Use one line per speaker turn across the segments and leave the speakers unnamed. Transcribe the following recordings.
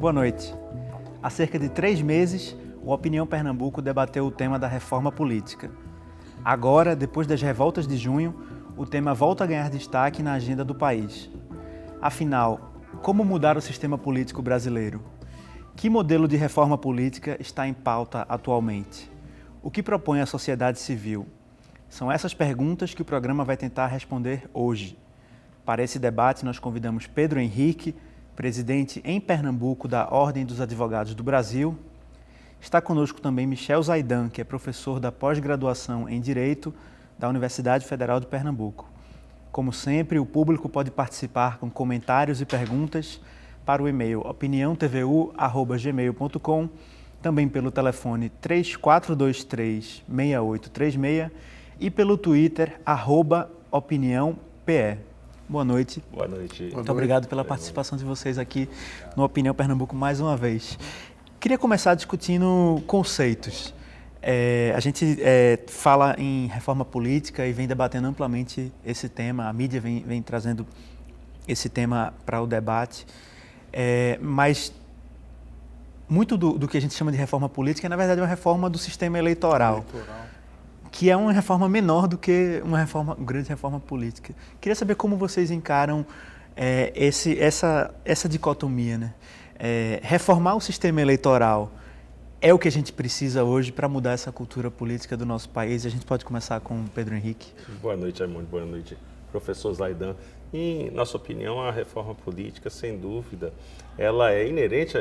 Boa noite. Há cerca de 3 meses, o Opinião Pernambuco debateu o tema da reforma política. Agora, depois das revoltas de junho, o tema volta a ganhar destaque na agenda do país. Afinal, como mudar o sistema político brasileiro? Que modelo de reforma política está em pauta atualmente? O que propõe a sociedade civil? São essas perguntas que o programa vai tentar responder hoje. Para esse debate, nós convidamos Pedro Henrique, presidente em Pernambuco da Ordem dos Advogados do Brasil. Está conosco também Michel Zaidan, que é professor da pós-graduação em Direito da Universidade Federal de Pernambuco. Como sempre, o público pode participar com comentários e perguntas para o e-mail opiniãotvu@gmail.com, também pelo telefone 3423-6836 e pelo Twitter @opiniãope. Boa noite.
Boa noite.
Muito obrigado pela participação de vocês aqui no Opinião Pernambuco mais uma vez. Queria começar discutindo conceitos. A gente fala em reforma política e vem debatendo amplamente esse tema, a mídia vem trazendo esse tema para o debate, mas muito do que a gente chama de reforma política é, na verdade, uma reforma do sistema eleitoral. Que é uma reforma menor do que uma grande reforma política. Queria saber como vocês encaram essa dicotomia, né? Reformar o sistema eleitoral é o que a gente precisa hoje para mudar essa cultura política do nosso país. A gente pode começar com o Pedro Henrique.
Boa noite, Raimundo. Boa noite, professor Zaidan. Em nossa opinião, a reforma política, sem dúvida, ela é inerente,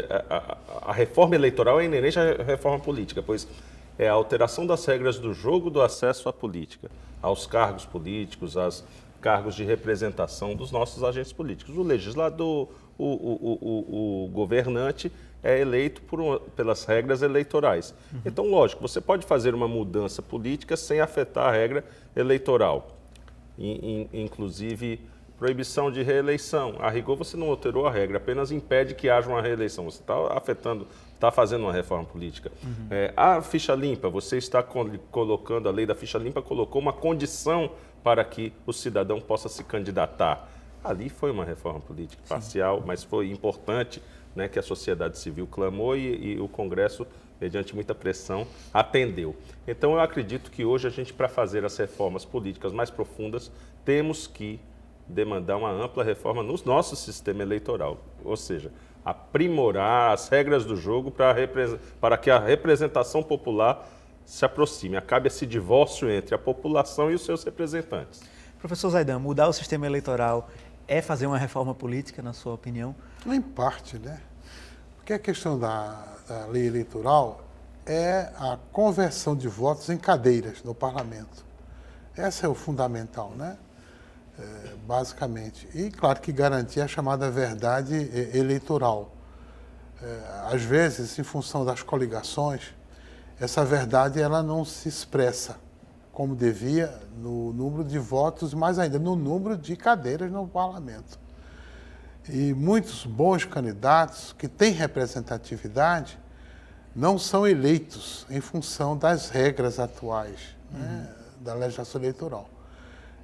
a reforma eleitoral é inerente à reforma política, pois é a alteração das regras do jogo do acesso à política, aos cargos políticos, aos cargos de representação dos nossos agentes políticos. O legislador, o governante é eleito pelas regras eleitorais. Então, lógico, você pode fazer uma mudança política sem afetar a regra eleitoral, inclusive proibição de reeleição. A rigor, você não alterou a regra, apenas impede que haja uma reeleição. Você está afetando, está fazendo uma reforma política. A ficha limpa, você está colocando, a lei da ficha limpa colocou uma condição para que o cidadão possa se candidatar. Ali foi uma reforma política parcial, mas foi importante, né, que a sociedade civil clamou e o Congresso, mediante muita pressão, atendeu. Então, eu acredito que hoje a gente, para fazer as reformas políticas mais profundas, temos que demandar uma ampla reforma no nosso sistema eleitoral, ou seja, aprimorar as regras do jogo para que a representação popular se aproxime, acabe esse divórcio entre a população e os seus representantes.
Professor Zaidan, mudar o sistema eleitoral é fazer uma reforma política, na sua opinião?
Em parte, né? Porque a questão da lei eleitoral é a conversão de votos em cadeiras no parlamento. Esse é o fundamental, né? Basicamente. E, claro, que garantir a chamada verdade eleitoral. Às vezes, em função das coligações, essa verdade ela não se expressa como devia no número de votos, mais ainda no número de cadeiras no parlamento. E muitos bons candidatos que têm representatividade não são eleitos em função das regras atuais, né, da legislação eleitoral.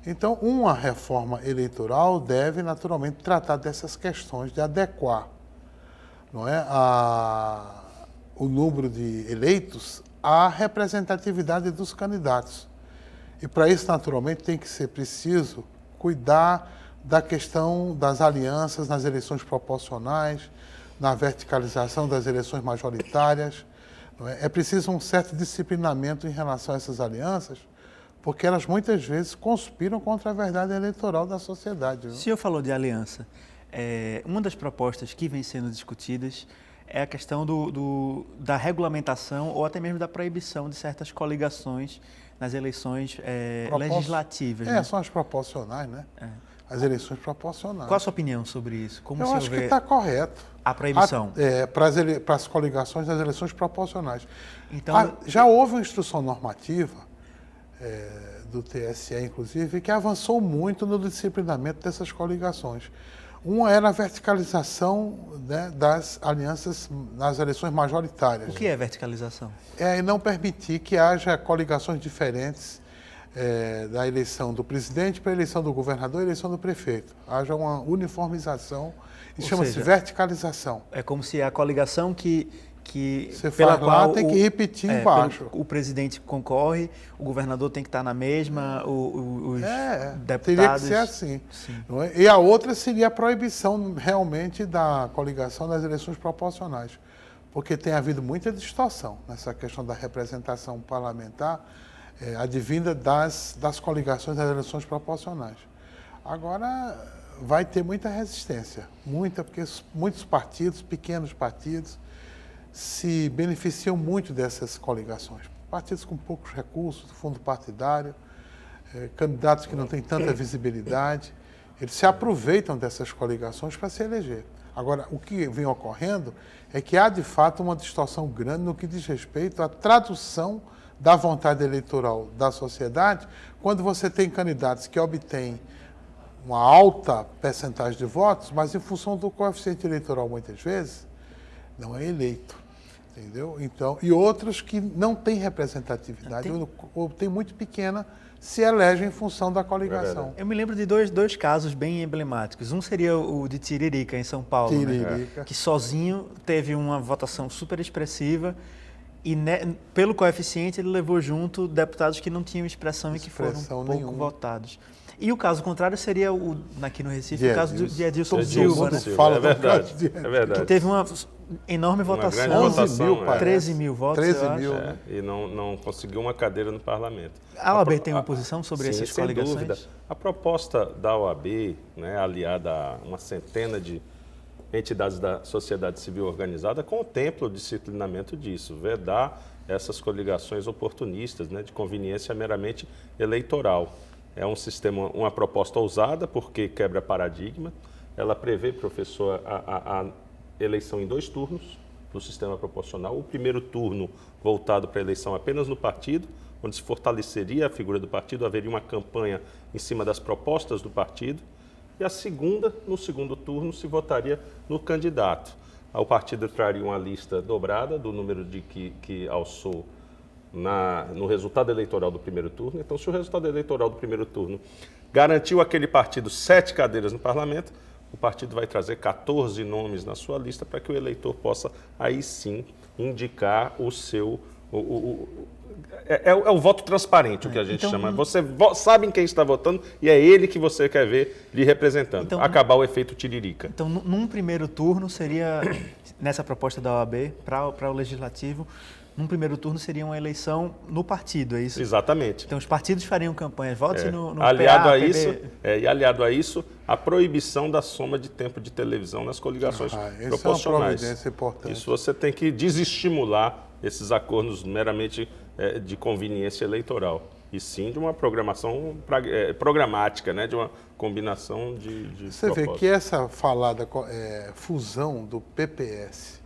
Então, uma reforma eleitoral deve, naturalmente, tratar dessas questões de adequar, não é, o número de eleitos à representatividade dos candidatos. E, para isso, naturalmente, tem que ser preciso cuidar da questão das alianças nas eleições proporcionais, na verticalização das eleições majoritárias. Não é? É preciso um certo disciplinamento em relação a essas alianças, porque elas muitas vezes conspiram contra a verdade eleitoral da sociedade.
O senhor falou de aliança. Uma das propostas que vem sendo discutidas é a questão da regulamentação ou até mesmo da proibição de certas coligações nas eleições legislativas.
Né? São as proporcionais, né? As eleições proporcionais.
Qual a sua opinião sobre isso? Como
Eu acho que está correto.
A proibição?
Para as coligações das eleições proporcionais.
Então,
já houve uma instrução normativa do TSE, inclusive, que avançou muito no disciplinamento dessas coligações. Uma era a verticalização, né, das alianças nas eleições majoritárias.
O que é verticalização?
E não permitir que haja coligações diferentes da eleição do presidente para a eleição do governador e a eleição do prefeito. Haja uma uniformização, isso chama-se verticalização.
É como se a coligação que
você
pela
faz lá,
qual
tem que repetir embaixo.
O presidente concorre, o governador tem que estar na mesma, os deputados...
Teria que ser assim. Não é? E a outra seria a proibição realmente da coligação nas eleições proporcionais, porque tem havido muita distorção nessa questão da representação parlamentar, advinda das coligações das eleições proporcionais. Agora, vai ter muita resistência, porque muitos partidos, pequenos partidos, se beneficiam muito dessas coligações. Partidos com poucos recursos, fundo partidário, candidatos que não têm tanta visibilidade, eles se aproveitam dessas coligações para se eleger. Agora, o que vem ocorrendo é que há, de fato, uma distorção grande no que diz respeito à tradução da vontade eleitoral da sociedade, quando você tem candidatos que obtêm uma alta percentagem de votos, mas em função do coeficiente eleitoral, muitas vezes, não é eleito, entendeu? Então, e outros que não têm representatividade, ou tem muito pequena, se elegem em função da coligação.
Eu me lembro de dois casos bem emblemáticos. Um seria o de Tiririca, em São Paulo,
Tiririca.
Né? Que sozinho teve uma votação super expressiva e pelo coeficiente ele levou junto deputados que não tinham expressão e que foram pouco votados. E o caso contrário seria aqui no Recife, o caso de Edilson Silva, né?
Fala é verdade.
Que teve uma enorme votação, 13 mil votos,
13 mil,
e não conseguiu uma cadeira no parlamento.
A OAB tem uma posição sobre essas coligações?
Sem dúvida. A proposta da OAB, né, aliada a uma centena de entidades da sociedade civil organizada, contempla o disciplinamento disso, vedar essas coligações oportunistas, né, de conveniência meramente eleitoral. É um sistema, uma proposta ousada, porque quebra paradigma. Ela prevê, professor, a eleição em 2 turnos no sistema proporcional. O primeiro turno voltado para a eleição apenas no partido, onde se fortaleceria a figura do partido, haveria uma campanha em cima das propostas do partido. E a segunda, no segundo turno, se votaria no candidato. O partido traria uma lista dobrada do número de que alçou no resultado eleitoral do primeiro turno. Então, se o resultado eleitoral do primeiro turno garantiu àquele partido 7 cadeiras no parlamento, o partido vai trazer 14 nomes na sua lista para que o eleitor possa, aí sim, indicar o seu... É o voto transparente, o que a gente chama. Você sabe em quem está votando e é ele que você quer ver lhe representando. Então, acabar o efeito Tiririca.
Então, num primeiro turno, seria, nessa proposta da OAB, para o Legislativo, num primeiro turno seria uma eleição no partido, é isso?
Exatamente.
Então, os partidos fariam campanhas, votos no
aliado
PA,
a isso, e aliado a isso, a proibição da soma de tempo de televisão nas coligações proporcionais.
Isso é uma providência importante.
Isso você tem que desestimular esses acordos meramente de conveniência eleitoral, e sim de uma programação programática, né, de uma combinação de
Você vê que essa falada fusão do PPS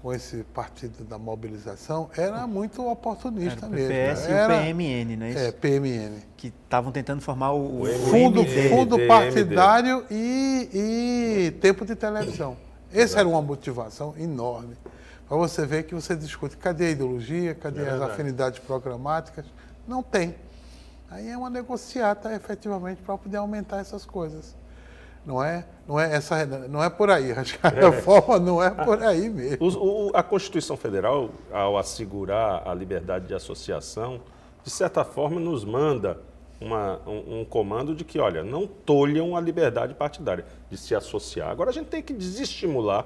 com esse partido da mobilização era muito oportunista mesmo.
O PPS e o PMN, não é isso?
PMN.
Que estavam tentando formar o
fundo partidário e tempo de televisão. Essa era uma motivação enorme. Para você ver que você discute, cadê a ideologia, cadê as afinidades programáticas? Não tem. Aí é uma negociata, efetivamente, para poder aumentar essas coisas. Não é por aí, acho que a reforma não é por aí mesmo.
A Constituição Federal, ao assegurar a liberdade de associação, de certa forma nos manda um comando de que, olha, não tolham a liberdade partidária de se associar. Agora a gente tem que desestimular,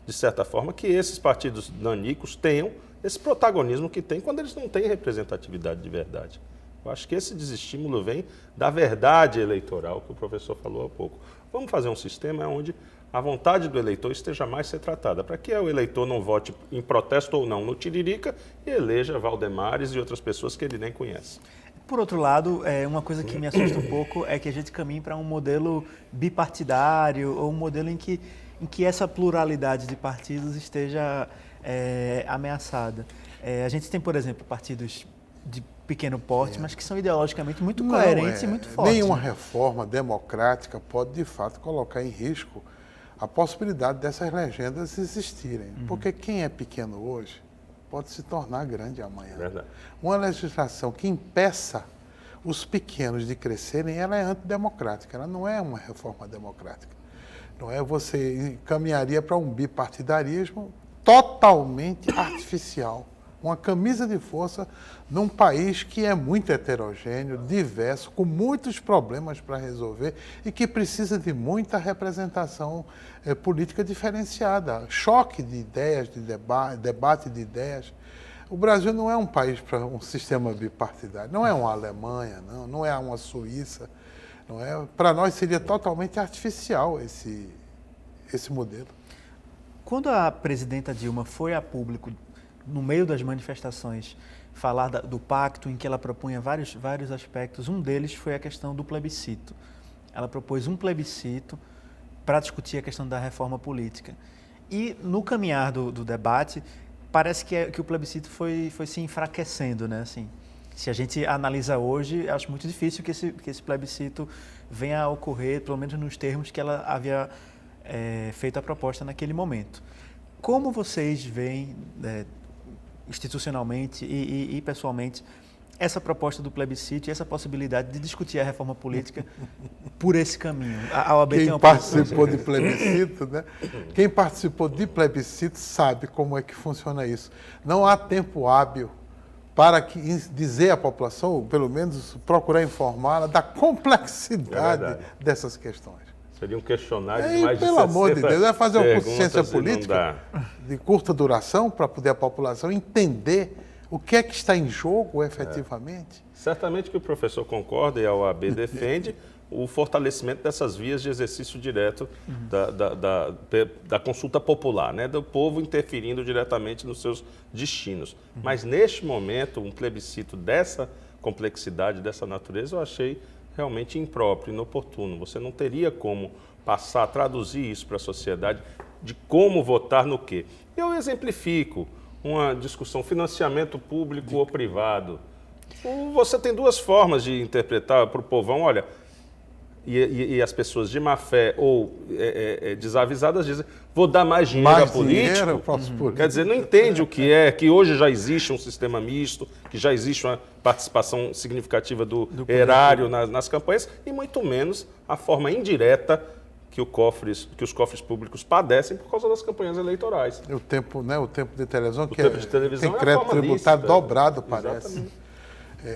de certa forma, que esses partidos nanicos tenham esse protagonismo que tem quando eles não têm representatividade de verdade. Eu acho que esse desestímulo vem da verdade eleitoral, que o professor falou há pouco. Vamos fazer um sistema onde a vontade do eleitor esteja mais ser tratada, para que o eleitor não vote em protesto ou não no Tiririca e eleja Valdemares e outras pessoas que ele nem conhece.
Por outro lado, uma coisa que me assusta um pouco é que a gente caminhe para um modelo bipartidário ou um modelo em que essa pluralidade de partidos esteja ameaçada. A gente tem, por exemplo, partidos de pequeno porte, mas que são ideologicamente muito coerentes e muito fortes.
Nenhuma reforma democrática pode, de fato, colocar em risco a possibilidade dessas legendas existirem. Porque quem é pequeno hoje pode se tornar grande amanhã.
Verdade.
Uma legislação que impeça os pequenos de crescerem, ela é antidemocrática, ela não é uma reforma democrática. Não é? Você caminharia para um bipartidarismo totalmente artificial, uma camisa de força num país que é muito heterogêneo, diverso, com muitos problemas para resolver e que precisa de muita representação política diferenciada, choque de ideias, de debate de ideias. O Brasil não é um país para um sistema bipartidário, não é uma Alemanha, não é uma Suíça. Não é? Para nós seria totalmente artificial esse modelo.
Quando a presidenta Dilma foi a público, no meio das manifestações, falar do pacto em que ela propunha vários aspectos, um deles foi a questão do plebiscito. Ela propôs um plebiscito para discutir a questão da reforma política. E no caminhar do debate, parece que o plebiscito foi se enfraquecendo, né? Assim, se a gente analisa hoje, acho muito difícil que esse plebiscito venha a ocorrer, pelo menos nos termos que ela havia feito a proposta naquele momento. Como vocês veem, institucionalmente e pessoalmente, essa proposta do plebiscito e essa possibilidade de discutir a reforma política por esse caminho? A OAB tem uma
participou de plebiscito, né? Quem participou de plebiscito sabe como é que funciona isso. Não há tempo hábil para dizer à população, ou pelo menos procurar informá-la da complexidade dessas questões.
Seria um questionário de mais de 60
pelo amor de Deus, vai fazer uma consciência
política
de curta duração para poder a população entender o que é que está em jogo efetivamente.
Certamente que o professor concorda e a OAB defende o fortalecimento dessas vias de exercício direto da consulta popular, né? Do povo interferindo diretamente nos seus destinos. Mas, neste momento, um plebiscito dessa complexidade, dessa natureza, eu achei realmente impróprio, inoportuno. Você não teria como traduzir isso para a sociedade de como votar no quê. Eu exemplifico uma discussão, financiamento público ou privado. Você tem duas formas de interpretar para o povão, olha, e as pessoas de má fé ou desavisadas dizem, vou dar mais dinheiro a político. Quer dizer, não entende o que é, que hoje já existe um sistema misto, que já existe uma participação significativa do erário nas campanhas, e muito menos a forma indireta que os cofres públicos padecem por causa das campanhas eleitorais.
O tempo de televisão,
tem
crédito tributário dobrado, parece. Exatamente.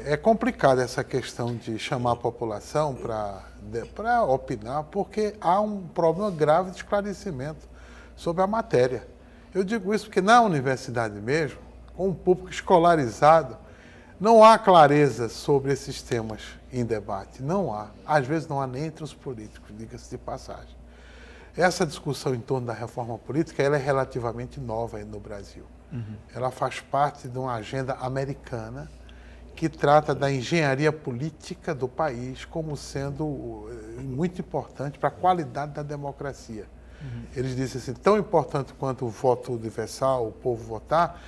É complicado essa questão de chamar a população para opinar, porque há um problema grave de esclarecimento sobre a matéria. Eu digo isso porque na universidade mesmo, com um público escolarizado, não há clareza sobre esses temas em debate. Não há. Às vezes não há nem entre os políticos, diga-se de passagem. Essa discussão em torno da reforma política ela é relativamente nova no Brasil. Ela faz parte de uma agenda americana que trata da engenharia política do país como sendo muito importante para a qualidade da democracia. Eles dizem assim, tão importante quanto o voto universal, o povo votar,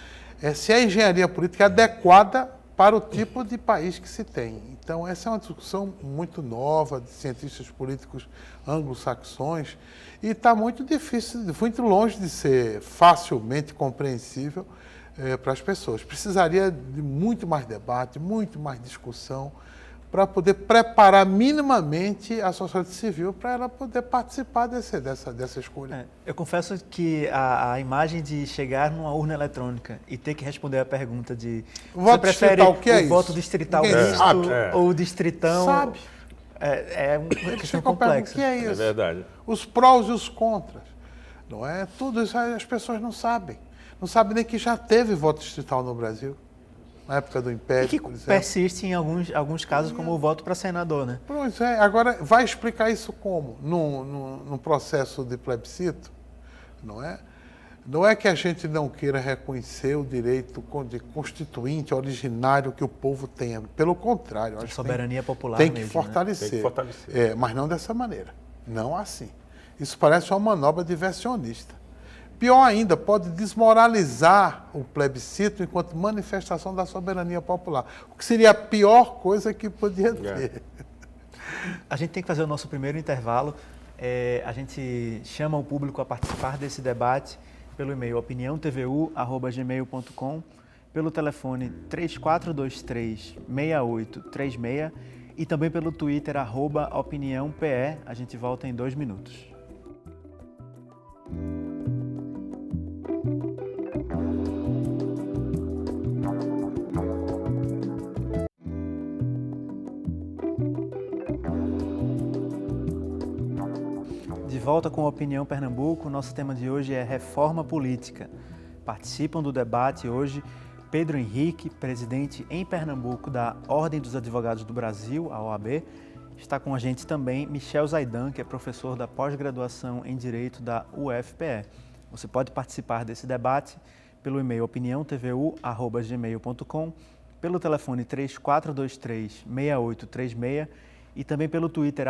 é se a engenharia política é adequada para o tipo de país que se tem. Então, essa é uma discussão muito nova de cientistas políticos anglo-saxões e está muito difícil, muito longe de ser facilmente compreensível para as pessoas. Precisaria de muito mais debate, muito mais discussão, para poder preparar minimamente a sociedade civil para ela poder participar dessa escolha.
Eu confesso que a imagem de chegar numa urna eletrônica e ter que responder a pergunta de
você prefere o
voto distrital misto ou distritão?
Sabe.
É uma questão complexa.
O que é isso?
É verdade.
Os prós e os contras. Não é? Tudo isso as pessoas não sabem. Não sabem nem que já teve voto distrital no Brasil, na época do Império, por exemplo.
Persiste em alguns casos como o voto para senador, né?
Pois é. Agora, vai explicar isso como? Num processo de plebiscito, não é? Não é que a gente não queira reconhecer o direito constituinte, originário que o povo tenha. Pelo contrário, acho que
soberania popular
tem que
mesmo,
fortalecer.
Né? Tem que fortalecer.
Mas não dessa maneira. Não assim. Isso parece uma manobra diversionista. Pior ainda, pode desmoralizar o plebiscito enquanto manifestação da soberania popular, o que seria a pior coisa que podia ter.
A gente tem que fazer o nosso primeiro intervalo. A gente chama o público a participar desse debate pelo e-mail opiniãotvu@gmail.com pelo telefone 3423-6836 e também pelo Twitter, @opiniãope. A gente volta em 2 minutos. De volta com a Opinião Pernambuco, nosso tema de hoje é reforma política. Participam do debate hoje Pedro Henrique, presidente em Pernambuco da Ordem dos Advogados do Brasil, a OAB. Está com a gente também Michel Zaidan, que é professor da pós-graduação em Direito da UFPE. Você pode participar desse debate pelo e-mail opiniãotvu@gmail.com, pelo telefone 3423-6836 e também pelo Twitter,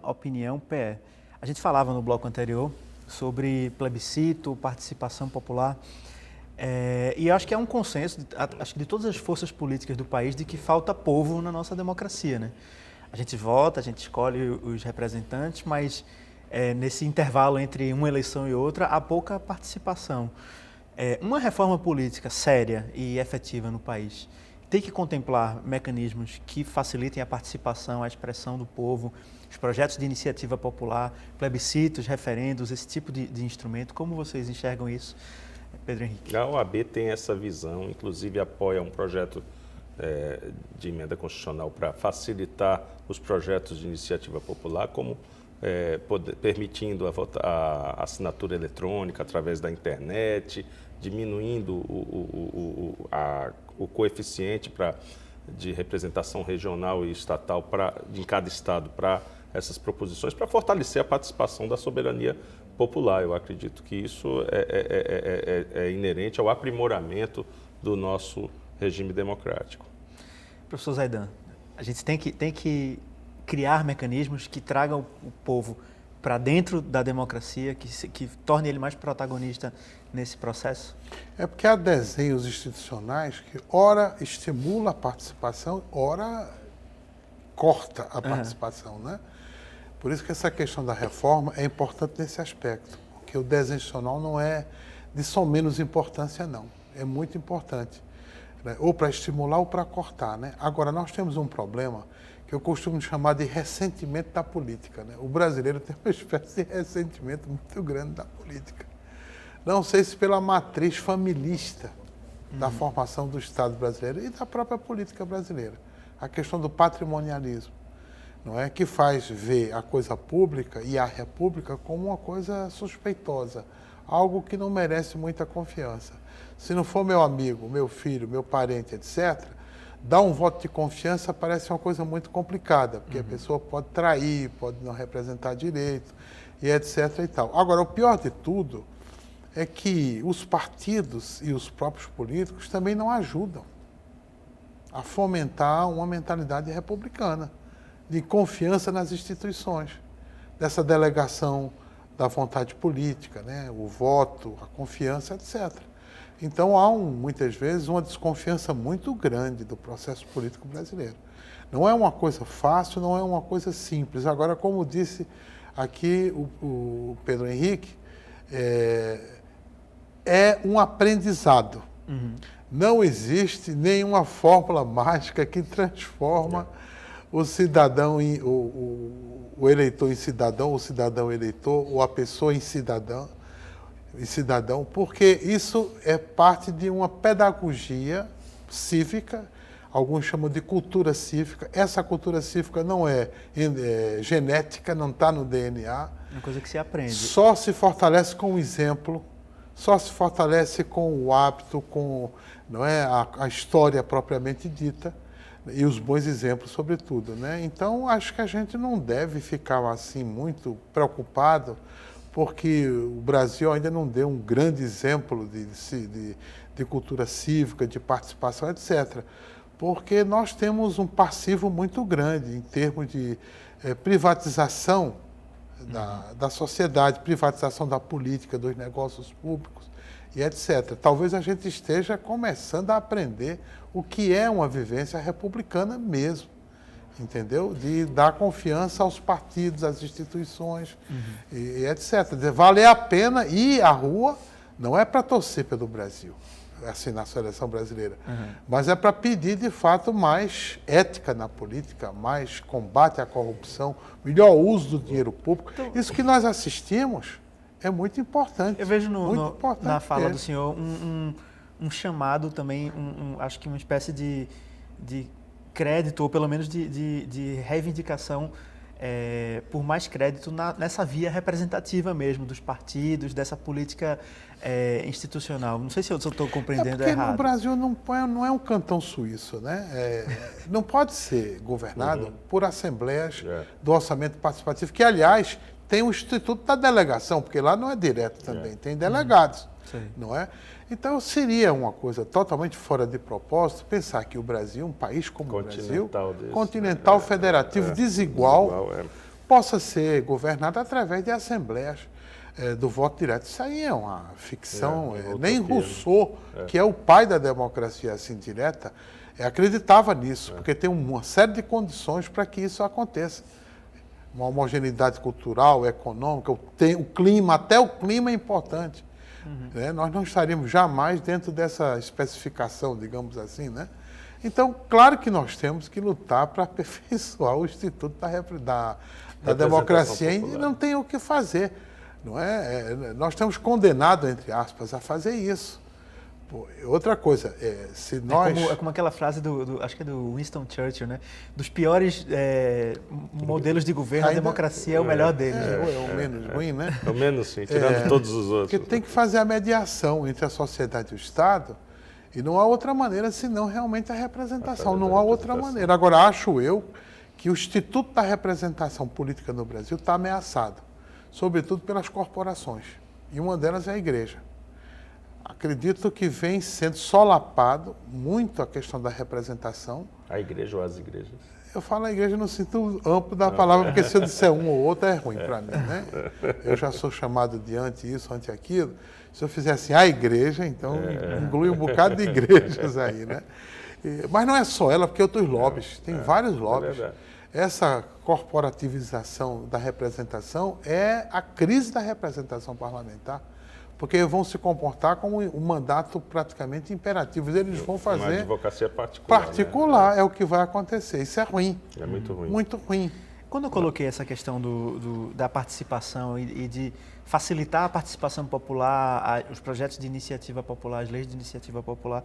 @opiniãope. A gente falava no bloco anterior sobre plebiscito, participação popular, e acho que é um consenso, acho que de todas as forças políticas do país, de que falta povo na nossa democracia, né? A gente vota, a gente escolhe os representantes, mas nesse intervalo entre uma eleição e outra, há pouca participação. Uma reforma política séria e efetiva no país tem que contemplar mecanismos que facilitem a participação, a expressão do povo, os projetos de iniciativa popular, plebiscitos, referendos, esse tipo de instrumento. Como vocês enxergam isso, Pedro Henrique?
A OAB tem essa visão, inclusive apoia um projeto de emenda constitucional para facilitar os projetos de iniciativa popular, como permitindo a assinatura eletrônica através da internet, diminuindo o coeficiente de representação regional e estatal em cada estado para essas proposições, para fortalecer a participação da soberania popular. Eu acredito que isso é inerente ao aprimoramento do nosso regime democrático.
Professor Zaidan, a gente tem que criar mecanismos que tragam o povo para dentro da democracia, que torne ele mais protagonista nesse processo?
É porque há desenhos institucionais que ora estimula a participação, ora corta a participação, né? Por isso que essa questão da reforma é importante nesse aspecto, porque o desenho institucional não é de só menos importância, não. É muito importante, né? Ou para estimular ou para cortar, né? Agora, nós temos um problema que eu costumo chamar de ressentimento da política, né? O brasileiro tem uma espécie de ressentimento muito grande da política. Não sei se pela matriz familista da formação do Estado brasileiro e da própria política brasileira. A questão do patrimonialismo, não é, que faz ver a coisa pública e a república como uma coisa suspeitosa, algo que não merece muita confiança. Se não for meu amigo, meu filho, meu parente, etc., dar um voto de confiança parece uma coisa muito complicada, porque a pessoa pode trair, pode não representar direito, e etc. e tal. Agora, o pior de tudo é que os partidos e os próprios políticos também não ajudam a fomentar uma mentalidade republicana, de confiança nas instituições, dessa delegação da vontade política, né? O voto, a confiança, etc. Então, há muitas vezes uma desconfiança muito grande do processo político brasileiro. Não é uma coisa fácil, não é uma coisa simples. Agora, como disse aqui o Pedro Henrique, é um aprendizado. Não existe nenhuma fórmula mágica que transforma o cidadão o eleitor em cidadão, o cidadão eleitor, ou a pessoa em cidadão, porque isso é parte de uma pedagogia cívica, alguns chamam de cultura cívica. Essa cultura cívica não é genética, não está no DNA.
É uma coisa que se aprende.
Só se fortalece com o exemplo, só se fortalece com o hábito, com, não é, a história propriamente dita, e os bons exemplos, sobretudo, né? Então, acho que a gente não deve ficar assim muito preocupado, porque o Brasil ainda não deu um grande exemplo de cultura cívica, de participação, etc. Porque nós temos um passivo muito grande em termos de privatização da sociedade, privatização da política, dos negócios públicos e etc. Talvez a gente esteja começando a aprender o que é uma vivência republicana mesmo, entendeu? De dar confiança aos partidos, às instituições e etc. De valer a pena ir à rua, não é para torcer pelo Brasil. assim, na seleção brasileira. Mas é para pedir, de fato, mais ética na política, mais combate à corrupção, melhor uso do dinheiro público. Isso que nós assistimos é muito importante.
Eu vejo na fala
mesmo
do senhor um chamado também, acho que uma espécie de crédito, ou pelo menos de reivindicação por mais crédito nessa via representativa mesmo, dos partidos, dessa política institucional. Não sei se eu estou compreendendo
porque
errado.
No Brasil não é um cantão suíço, né? Não pode ser governado por assembleias do orçamento participativo, que, aliás, tem o Instituto da Delegação, porque lá não é direto também, tem delegados, não é? Então, seria uma coisa totalmente fora de propósito pensar que o Brasil, um país como o Brasil, continental, federativo, desigual, possa ser governado através de assembleias do voto direto. Isso aí é uma ficção. Nem Rousseau, que é o pai da democracia assim direta, acreditava nisso, porque tem uma série de condições para que isso aconteça. Uma homogeneidade cultural, econômica, o clima, até o clima é importante. Nós não estaríamos jamais dentro dessa especificação, digamos assim, né? Então, claro que nós temos que lutar para aperfeiçoar o Instituto da Democracia e não tem o que fazer, não é? Nós estamos condenados, entre aspas, a fazer isso. Outra coisa, se nós...
É como aquela frase acho que é do Winston Churchill, né? Dos piores modelos de governo, a democracia é o melhor deles.
É o menos ruim, né?
É o menos, sim, tirando todos os outros.
Porque tem que fazer a mediação entre a sociedade e o Estado, e não há outra maneira senão realmente a representação. Não há outra maneira. Agora, acho eu que o Instituto da Representação Política no Brasil está ameaçado, sobretudo pelas corporações, e uma delas é a Igreja. Acredito que vem sendo solapado muito a questão da representação.
A igreja ou as igrejas?
Eu falo a igreja no sentido amplo da palavra, porque se eu disser um ou outro é ruim para mim, né? Eu já sou chamado de ante isso, ante aquilo. Se eu fizer assim, a igreja, então inclui um bocado de igrejas aí, né? Mas não é só ela, porque outros lobbies, tem vários lobbies. Essa corporativização da representação é a crise da representação parlamentar. Porque vão se comportar como um mandato praticamente imperativo. Eles vão fazer...
Uma advocacia particular.
Particular, é o que vai acontecer. Isso é ruim.
É muito ruim.
Muito ruim.
Quando eu coloquei essa questão da participação e de facilitar a participação popular, os projetos de iniciativa popular, as leis de iniciativa popular,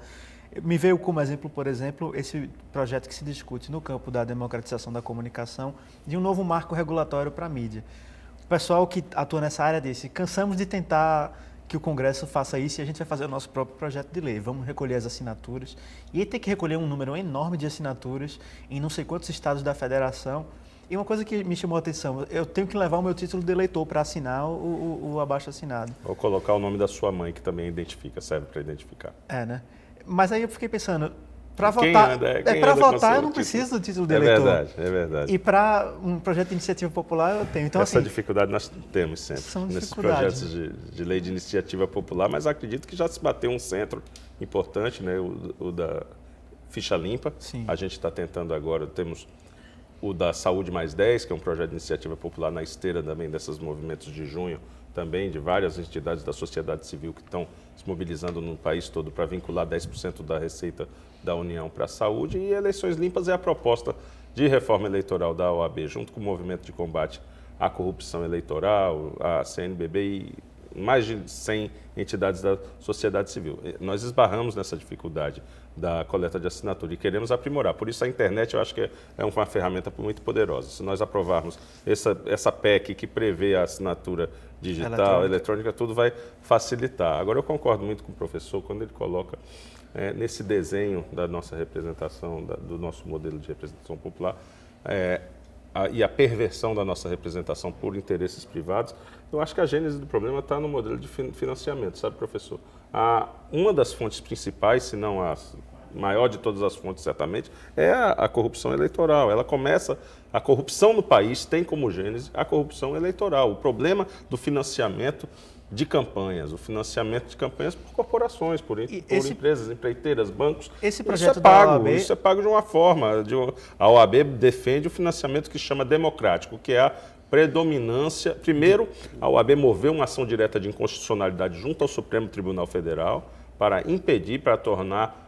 me veio como exemplo, por exemplo, esse projeto que se discute no campo da democratização da comunicação, de um novo marco regulatório para a mídia. O pessoal que atua nessa área disse, cansamos de tentar que o Congresso faça isso e a gente vai fazer o nosso próprio projeto de lei. Vamos recolher as assinaturas. E aí tem que recolher um número enorme de assinaturas em não sei quantos estados da federação. E uma coisa que me chamou a atenção, eu tenho que levar o meu título de eleitor para assinar o abaixo-assinado.
Ou colocar o nome da sua mãe, que também identifica, serve para identificar.
Né? Mas aí eu fiquei pensando, para votar, eu não preciso do título de eleitor.
É verdade.
E para um projeto de iniciativa popular eu tenho. Então,
essa dificuldade nós temos sempre nesses projetos
né?
de lei de iniciativa popular, mas acredito que já se bateu um centro importante, né? O da ficha limpa.
Sim.
A gente está tentando agora, temos o da Saúde Mais 10, que é um projeto de iniciativa popular na esteira também desses movimentos de junho, também de várias entidades da sociedade civil que estão se mobilizando no país todo para vincular 10% da receita da União para a saúde, e eleições limpas é a proposta de reforma eleitoral da OAB, junto com o movimento de combate à corrupção eleitoral, a CNBB e mais de 100 entidades da sociedade civil. Nós esbarramos nessa dificuldade da coleta de assinatura e queremos aprimorar. Por isso a internet eu acho que é uma ferramenta muito poderosa. Se nós aprovarmos essa PEC que prevê a assinatura digital, eletrônica, tudo vai facilitar. Agora eu concordo muito com o professor quando ele coloca nesse desenho da nossa representação, do nosso modelo de representação popular, e a perversão da nossa representação por interesses privados. Eu acho que a gênese do problema está no modelo de financiamento, sabe, professor? Uma das fontes principais, se não a maior de todas as fontes, certamente, é a corrupção eleitoral. Ela começa, a corrupção no país tem como gênese a corrupção eleitoral. O problema do financiamento de campanhas, o financiamento de campanhas por corporações, por empresas, empreiteiras, bancos.
Esse projeto da OAB...
Isso é pago de uma forma. A OAB defende o financiamento que chama democrático, que é a predominância. Primeiro, a OAB moveu uma ação direta de inconstitucionalidade junto ao Supremo Tribunal Federal para impedir, para tornar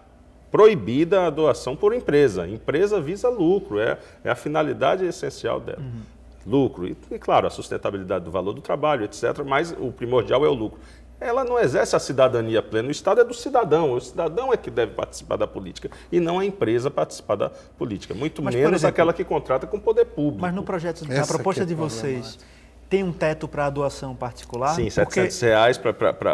proibida a doação por empresa. Empresa visa lucro, é a finalidade essencial dela. Lucro. E, claro, a sustentabilidade do valor do trabalho, etc., mas o primordial é o lucro. Ela não exerce a cidadania plena. O Estado é do cidadão. O cidadão é que deve participar da política e não a empresa participar da política. Muito
Mas,
menos
por exemplo,
aquela que contrata com o poder público.
Mas no projeto, na proposta de vocês, tem um teto para a doação particular?
Sim, R$700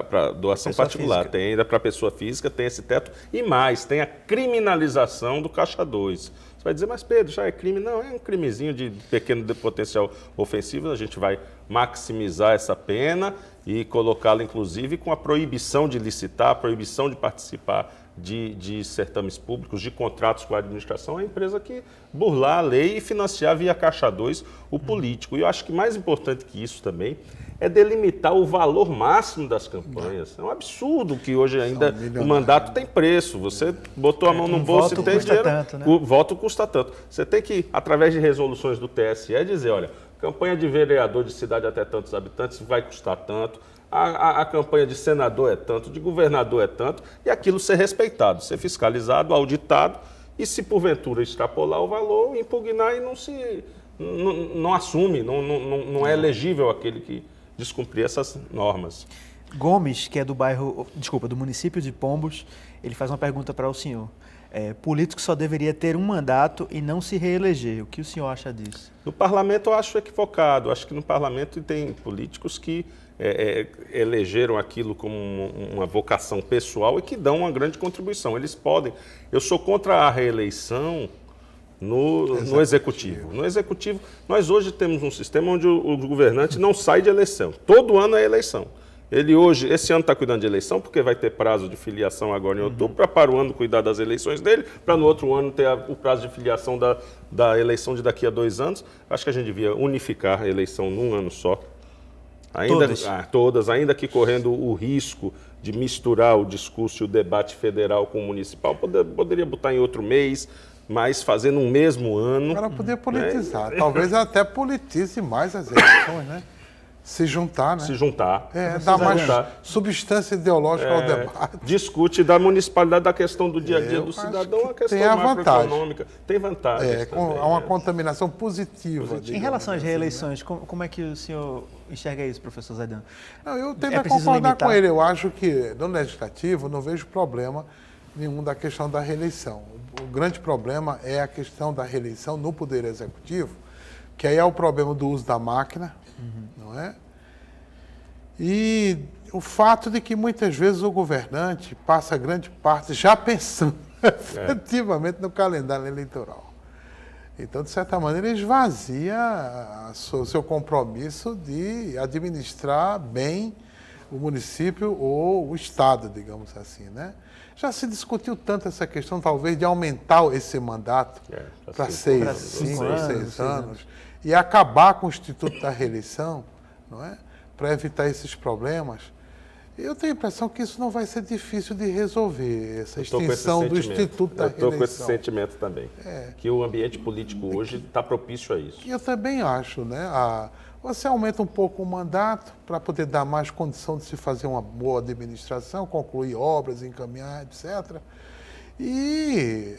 para doação
pessoa
particular.
física.
Tem ainda para pessoa física, tem esse teto. E mais, tem a criminalização do caixa 2. Você vai dizer, mas Pedro, já é crime? Não, é um crimezinho de pequeno potencial ofensivo. A gente vai maximizar essa pena e colocá-la, inclusive, com a proibição de licitar, a proibição de participar de certames públicos, de contratos com a administração, é a empresa que burlar a lei e financiar via Caixa 2 o político. E eu acho que mais importante que isso também é delimitar o valor máximo das campanhas. É um absurdo que hoje ainda o mandato tem preço. Você botou a mão no bolso e tem dinheiro.
Tanto, né?
O voto custa tanto. Você tem que, através de resoluções do TSE, dizer, olha, campanha de vereador de cidade até tantos habitantes vai custar tanto. A campanha de senador é tanto, de governador é tanto, e aquilo ser respeitado, ser fiscalizado, auditado, e se porventura extrapolar o valor, impugnar e não assume, não é elegível aquele que descumprir essas normas.
Gomes, que é do município de Pombos, ele faz uma pergunta para o senhor. Político só deveria ter um mandato e não se reeleger. O que o senhor acha disso?
No parlamento eu acho equivocado. Acho que no parlamento tem políticos que elegeram aquilo como uma vocação pessoal e que dão uma grande contribuição. Eles podem. Eu sou contra a reeleição no executivo. No executivo, nós hoje temos um sistema onde o governante não sai de eleição. Todo ano é eleição. Esse ano está cuidando de eleição, porque vai ter prazo de filiação agora em outubro, para o ano cuidar das eleições dele, para no outro ano ter o prazo de filiação da eleição de daqui a 2 anos. Acho que a gente devia unificar a eleição num ano só. Todas, ainda que correndo o risco de misturar o discurso e o debate federal com o municipal, poderia botar em outro mês, mas fazer no mesmo ano.
Para poder politizar. Talvez até politize mais as eleições, né? Se juntar, né?
Se juntar.
Dar mais substância ideológica ao debate.
Discute da municipalidade, da questão do dia a dia do cidadão, a questão macroeconômica. Tem vantagem.
Há uma contaminação positiva.
Em relação às reeleições, como é que o senhor enxerga isso, professor Zaidan?
Não, eu tento concordar com ele. Eu acho que no legislativo não vejo problema nenhum da questão da reeleição. O grande problema é a questão da reeleição no Poder Executivo, que aí é o problema do uso da máquina, não é? E o fato de que muitas vezes o governante passa grande parte já pensando efetivamente no calendário eleitoral. Então, de certa maneira, ele esvazia o seu compromisso de administrar bem o município ou o Estado, digamos assim, né? Já se discutiu tanto essa questão, talvez, de aumentar esse mandato para 6 anos e acabar com o Instituto da Reeleição, não é? Para evitar esses problemas. Eu tenho a impressão que isso não vai ser difícil de resolver, essa extinção do Instituto da Reeleição.
Eu estou com esse sentimento também, que o ambiente político hoje está propício a isso.
E eu também acho, né? Você aumenta um pouco o mandato para poder dar mais condição de se fazer uma boa administração, concluir obras, encaminhar, etc. E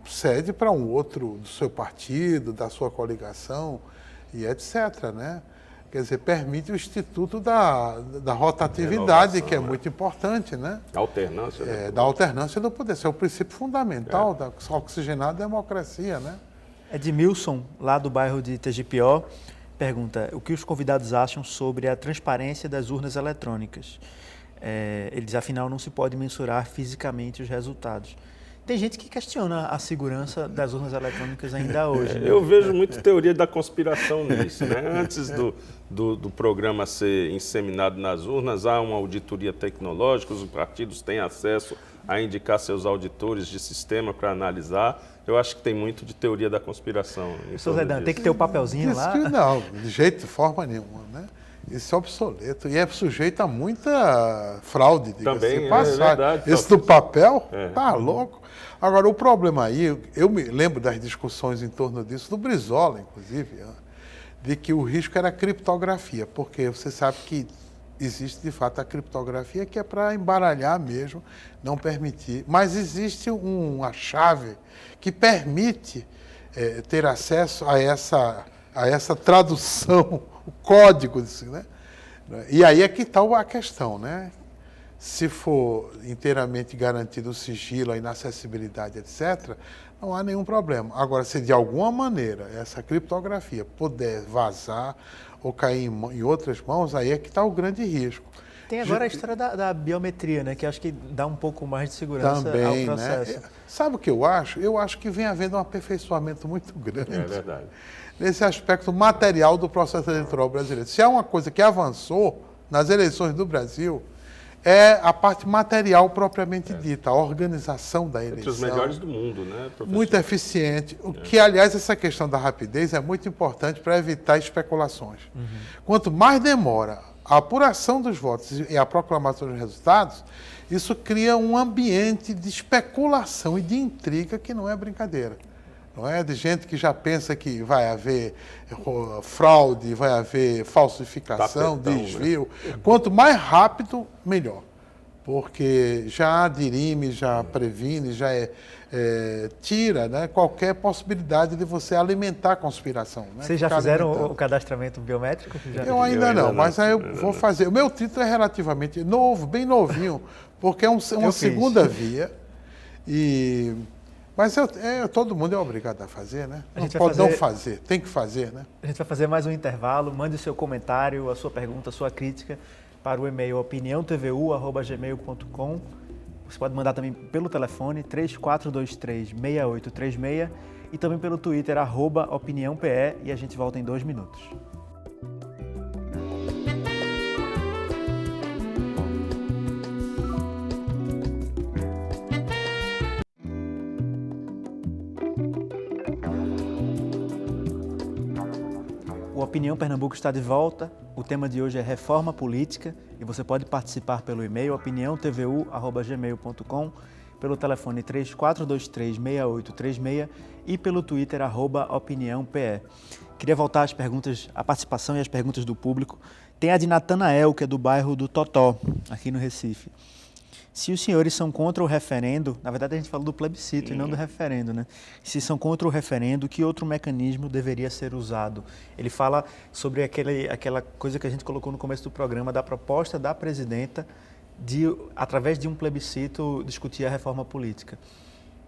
cede para um outro do seu partido, da sua coligação, e etc., né? Quer dizer, permite o instituto da rotatividade, que é muito importante, né?
Alternância.
Da alternância do poder. Esse é o princípio fundamental da oxigenada democracia, né?
Edmilson, lá do bairro de Tegipió, pergunta o que os convidados acham sobre a transparência das urnas eletrônicas. Ele diz, afinal, não se pode mensurar fisicamente os resultados. Tem gente que questiona a segurança das urnas eletrônicas ainda hoje. Né?
Eu vejo muita teoria da conspiração nisso, né? Antes do programa ser inseminado nas urnas, há uma auditoria tecnológica, os partidos têm acesso a indicar seus auditores de sistema para analisar. Eu acho que tem muito de teoria da conspiração.
Professor Zaidan, tem que ter o papelzinho lá?
Não, de forma nenhuma, né? Isso é obsoleto e é sujeito a muita fraude.
Também,
verdade. Esse do papel, tá louco. Agora, o problema aí, eu me lembro das discussões em torno disso, do Brizola, inclusive, de que o risco era a criptografia, porque você sabe que existe de fato a criptografia, que é para embaralhar mesmo, não permitir. Mas existe uma chave que permite ter acesso a essa tradução, o código disso, né? E aí é que está a questão, né? Se for inteiramente garantido o sigilo, a inacessibilidade, etc., não há nenhum problema. Agora, se de alguma maneira essa criptografia puder vazar ou cair em outras mãos, aí é que está o grande risco.
Tem agora a história da biometria, né? Que acho que dá um pouco mais de segurança
também,
ao processo.
Né? Sabe o que eu acho? Eu acho que vem havendo um aperfeiçoamento muito grande.
É verdade.
Nesse aspecto material do processo eleitoral brasileiro. Se há uma coisa que avançou nas eleições do Brasil, é a parte material propriamente dita, a organização da eleição.
Entre os melhores do mundo, né, professor?
Muito eficiente. O que, aliás, essa questão da rapidez é muito importante para evitar especulações. Quanto mais demora a apuração dos votos e a proclamação dos resultados, isso cria um ambiente de especulação e de intriga que não é brincadeira. Não é de gente que já pensa que vai haver fraude, vai haver falsificação, desvio. Né? Quanto mais rápido, melhor. Porque já dirime, já previne, já tira, né, qualquer possibilidade de você alimentar a conspiração. Né?
Vocês já fizeram o cadastramento biométrico?
Eu ainda não, mas aí eu vou fazer. O meu título é relativamente novo, bem novinho, porque é uma segunda via. Mas todo mundo é obrigado a fazer, né? Não pode não fazer, tem que fazer, né?
A gente vai fazer mais um intervalo. Mande o seu comentário, a sua pergunta, a sua crítica para o e-mail opiniãotvu@gmail.com. Você pode mandar também pelo telefone 3423-6836 e também pelo Twitter @opiniãope, e a gente volta em 2 minutos. O Opinião Pernambuco está de volta. O tema de hoje é reforma política e você pode participar pelo e-mail opiniãotvu@gmail.com, pelo telefone 3423-6836 e pelo Twitter @opiniãope. Queria voltar às perguntas, à participação e às perguntas do público. Tem a de Natanael, que é do bairro do Totó, aqui no Recife. Se os senhores são contra o referendo, na verdade a gente falou do plebiscito e não do referendo, né? Se são contra o referendo, que outro mecanismo deveria ser usado? Ele fala sobre aquela coisa que a gente colocou no começo do programa, da proposta da presidenta de, através de um plebiscito, discutir a reforma política.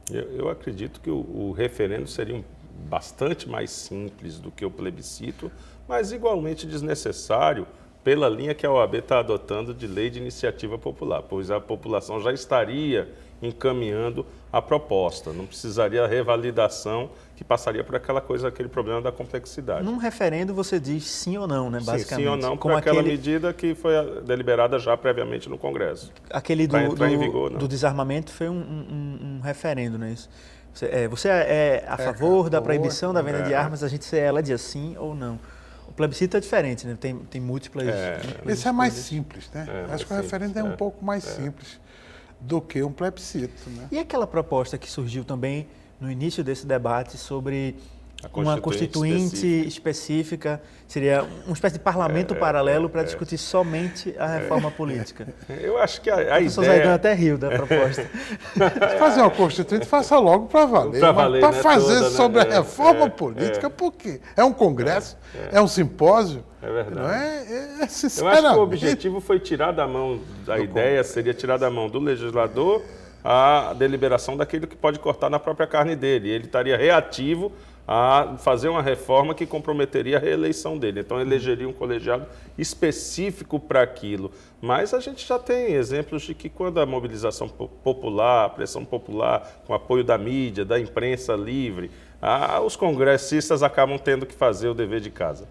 Eu acredito que o referendo seria bastante mais simples do que o plebiscito, mas igualmente desnecessário, pela linha que a OAB está adotando de lei de iniciativa popular, pois a população já estaria encaminhando a proposta, não precisaria a revalidação, que passaria por aquele problema da complexidade.
Num referendo você diz sim ou não, né, basicamente?
Sim ou não, por aquela medida que foi deliberada já previamente no Congresso.
Aquele do desarmamento foi um referendo, não é isso? Você é a favor da proibição da venda de armas, a gente ela diz sim ou não. O plebiscito é diferente, né? Tem múltiplas...
Esse é mais simples, né? Acho que o referendo é um pouco mais simples do que um plebiscito, né?
E aquela proposta que surgiu também no início desse debate sobre uma constituinte específica, seria uma espécie de parlamento paralelo para discutir somente a reforma política.
Eu acho que a ideia... O
professor Zaidan até riu da proposta.
Se fazer uma constituinte, faça logo para valer. Para fazer toda, sobre a reforma política, por quê? É um congresso? É um simpósio?
É verdade.
Não
eu acho que o objetivo foi tirar da mão, a ideia seria tirar da mão do legislador a deliberação daquilo que pode cortar na própria carne dele. Ele estaria reativo a fazer uma reforma que comprometeria a reeleição dele. Então, elegeria um colegiado específico para aquilo. Mas a gente já tem exemplos de que quando a mobilização popular, a pressão popular, com apoio da mídia, da imprensa livre, os congressistas acabam tendo que fazer o dever de casa.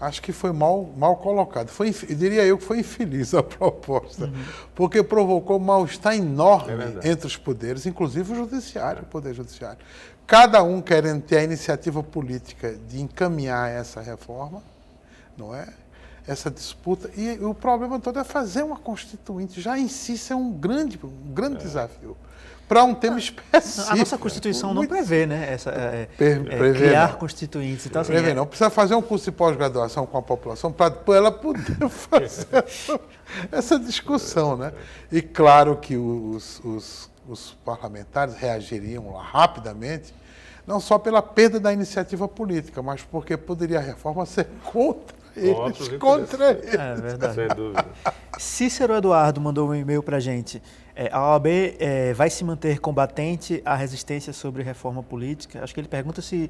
Acho que foi mal colocado. Diria eu que foi infeliz a proposta, porque provocou um mal-estar enorme entre os poderes, inclusive o judiciário, o poder judiciário. Cada um querendo ter a iniciativa política de encaminhar essa reforma, não é? essa disputa. E o problema todo é fazer uma constituinte. Já em si, isso é um grande desafio. Para um tema específico.
A nossa Constituição não prevê, né? Criar constituintes. Então, assim,
não. Precisa fazer um curso de pós-graduação com a população para ela poder fazer essa discussão, né? E claro que os parlamentares reagiriam lá rapidamente, não só pela perda da iniciativa política, mas porque poderia a reforma ser contra eles.
É verdade.
Sem dúvida.
Cícero Eduardo mandou um e-mail para a gente. A OAB vai se manter combatente à resistência sobre reforma política? Acho que ele pergunta se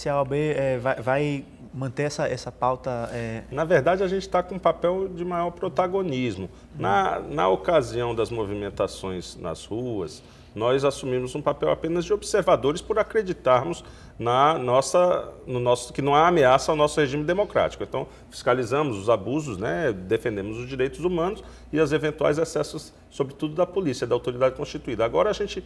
a OAB vai manter essa pauta...
Na verdade, a gente está com um papel de maior protagonismo. Na ocasião das movimentações nas ruas, nós assumimos um papel apenas de observadores por acreditarmos que não há ameaça ao nosso regime democrático. Então, fiscalizamos os abusos, né, defendemos os direitos humanos e os eventuais excessos, sobretudo da polícia, da autoridade constituída. Agora, a gente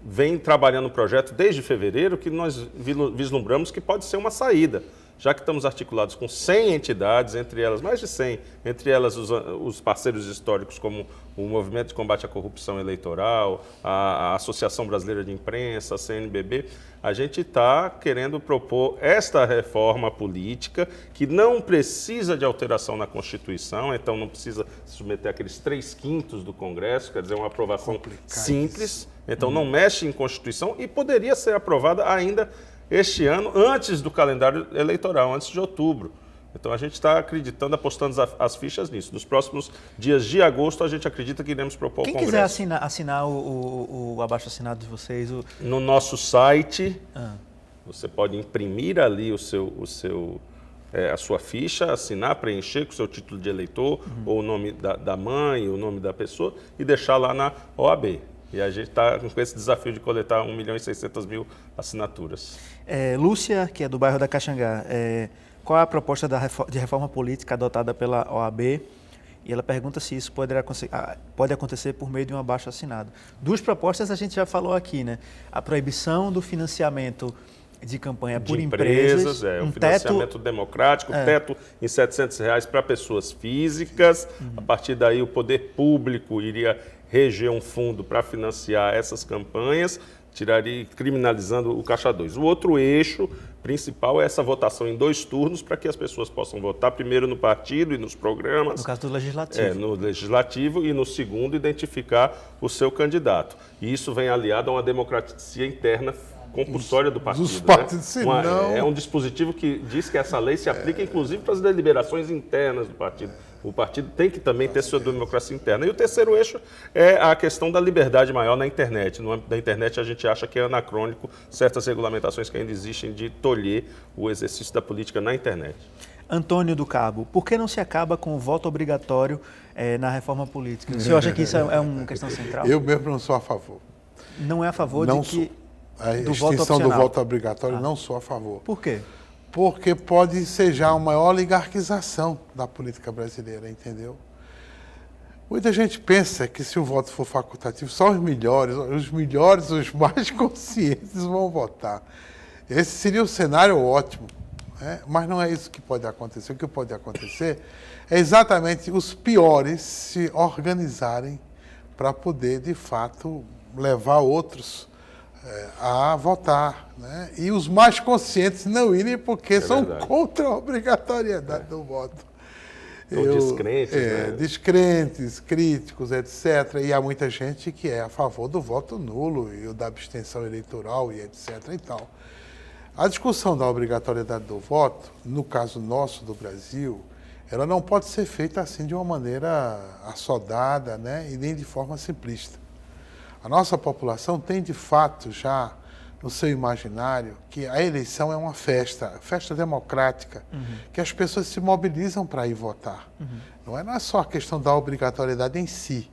vem trabalhando um projeto desde fevereiro que nós vislumbramos que pode ser uma saída, já que estamos articulados com 100 entidades, entre elas, mais de 100, entre elas os parceiros históricos como o Movimento de Combate à Corrupção Eleitoral, a Associação Brasileira de Imprensa, a CNBB, a gente está querendo propor esta reforma política que não precisa de alteração na Constituição, então não precisa se submeter àqueles 3/5 do Congresso, quer dizer, uma aprovação simples, então não mexe em Constituição e poderia ser aprovada ainda este ano, antes do calendário eleitoral, antes de outubro. Então, a gente está acreditando, apostando as fichas nisso. Nos próximos dias de agosto, a gente acredita que iremos propor
Quem
ao Congresso.
quiser assinar o abaixo-assinado de vocês...
No nosso site, você pode imprimir ali a sua ficha, assinar, preencher com o seu título de eleitor, ou o nome da mãe, o nome da pessoa, e deixar lá na OAB. E a gente está com esse desafio de coletar 1.600.000 assinaturas.
Lúcia, que é do bairro da Caxangá, qual é a proposta de reforma política adotada pela OAB? E ela pergunta se isso pode acontecer por meio de um abaixo-assinado. Duas propostas a gente já falou aqui, né? A proibição do financiamento de campanha por empresas.
O financiamento democrático, teto em R$700 para pessoas físicas. A partir daí, o poder público iria reger um fundo para financiar essas campanhas, criminalizando o Caixa 2. O outro eixo principal é essa votação em 2 turnos para que as pessoas possam votar primeiro no partido e nos programas.
No caso do Legislativo.
No Legislativo e no segundo identificar o seu candidato. E isso vem aliado a uma democracia interna compulsória do partido.
Dos partidos,
né? É um dispositivo que diz que essa lei se aplica inclusive para as deliberações internas do partido. O partido tem que também ter sua democracia interna. E o terceiro eixo é a questão da liberdade maior na internet. No âmbito da internet, a gente acha que é anacrônico certas regulamentações que ainda existem de tolher o exercício da política na internet.
Antônio do Cabo, por que não se acaba com o voto obrigatório na reforma política? O senhor acha que isso é uma questão central?
Eu mesmo não sou a favor.
Não é a favor
não
de que...
A extinção do voto obrigatório, não sou a favor.
Por quê?
Porque pode ser já uma maior oligarquização da política brasileira, entendeu? Muita gente pensa que se o voto for facultativo, só os melhores, os mais conscientes vão votar. Esse seria um cenário ótimo, né? Mas não é isso que pode acontecer. O que pode acontecer é exatamente os piores se organizarem para poder, de fato, levar outros a votar, né? E os mais conscientes não irem porque são contra a obrigatoriedade do voto.
Descrentes, né?
Descrentes, críticos, etc. E há muita gente que é a favor do voto nulo e o da abstenção eleitoral e etc. e tal. A discussão da obrigatoriedade do voto, no caso nosso do Brasil, ela não pode ser feita assim de uma maneira assodada, né? E nem de forma simplista. A nossa população tem, de fato, já no seu imaginário que a eleição é uma festa democrática, que as pessoas se mobilizam para ir votar. Não é só a questão da obrigatoriedade em si,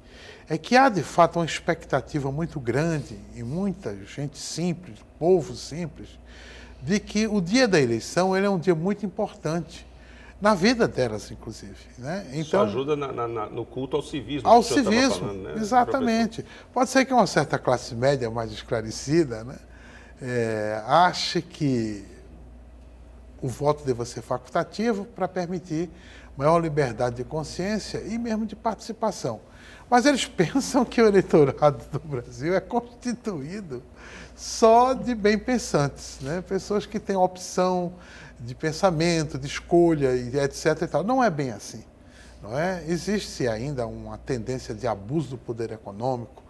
é que há, de fato, uma expectativa muito grande em muita gente simples, povo simples, de que o dia da eleição ele é um dia muito importante. Na vida delas, inclusive. Né? Então,
isso ajuda no culto ao civismo.
Ao civismo, falando, né, exatamente. Professor? Pode ser que uma certa classe média mais esclarecida, né, ache que o voto deva ser facultativo para permitir maior liberdade de consciência e mesmo de participação. Mas eles pensam que o eleitorado do Brasil é constituído só de bem-pensantes, né? Pessoas que têm opção de pensamento, de escolha, e etc. E tal. Não é bem assim. Não é? Existe ainda uma tendência de abuso do poder econômico,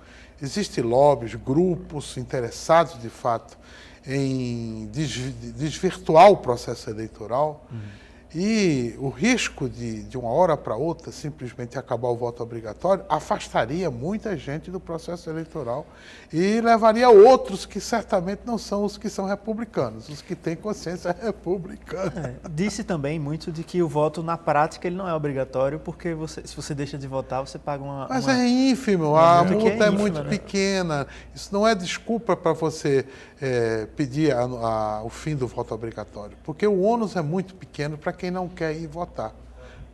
existem lobbies, grupos interessados, de fato, em desvirtuar o processo eleitoral. E o risco de uma hora para outra simplesmente acabar o voto obrigatório afastaria muita gente do processo eleitoral e levaria outros que certamente não são os que são republicanos, os que têm consciência republicana.
Disse também muito de que o voto, na prática, ele não é obrigatório, porque se você deixa de votar, você paga uma...
Mas é ínfimo, a multa é
ínfima,
muito
né?
pequena. Isso não é desculpa para você pedir o fim do voto obrigatório, porque o ônus é muito pequeno para quem não quer ir votar,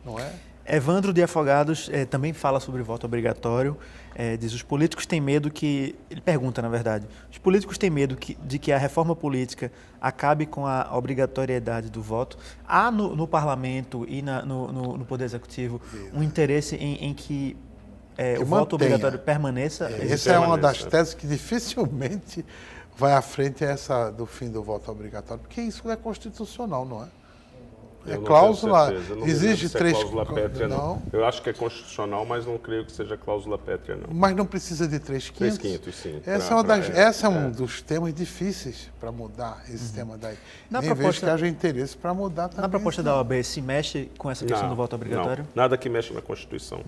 não é?
Evandro de Afogados também fala sobre voto obrigatório, diz: os políticos têm medo que... Ele pergunta, na verdade, os políticos têm medo de que a reforma política acabe com a obrigatoriedade do voto. Há no parlamento e no Poder Executivo um interesse em que o voto obrigatório permaneça?
Essa é uma das teses que dificilmente vai à frente essa do fim do voto obrigatório, porque isso é constitucional, não é? É cláusula, exige três...
cláusula pétrea,
não.
Eu acho que é constitucional, mas não creio que seja cláusula pétrea, não.
Mas não precisa de 3/5.
3/5, sim.
Essa é um dos temas difíceis para mudar, esse tema daí. Nem vejo que haja interesse para mudar também.
Na proposta da OAB, se mexe com essa questão do voto obrigatório?
Não, nada que mexe na Constituição.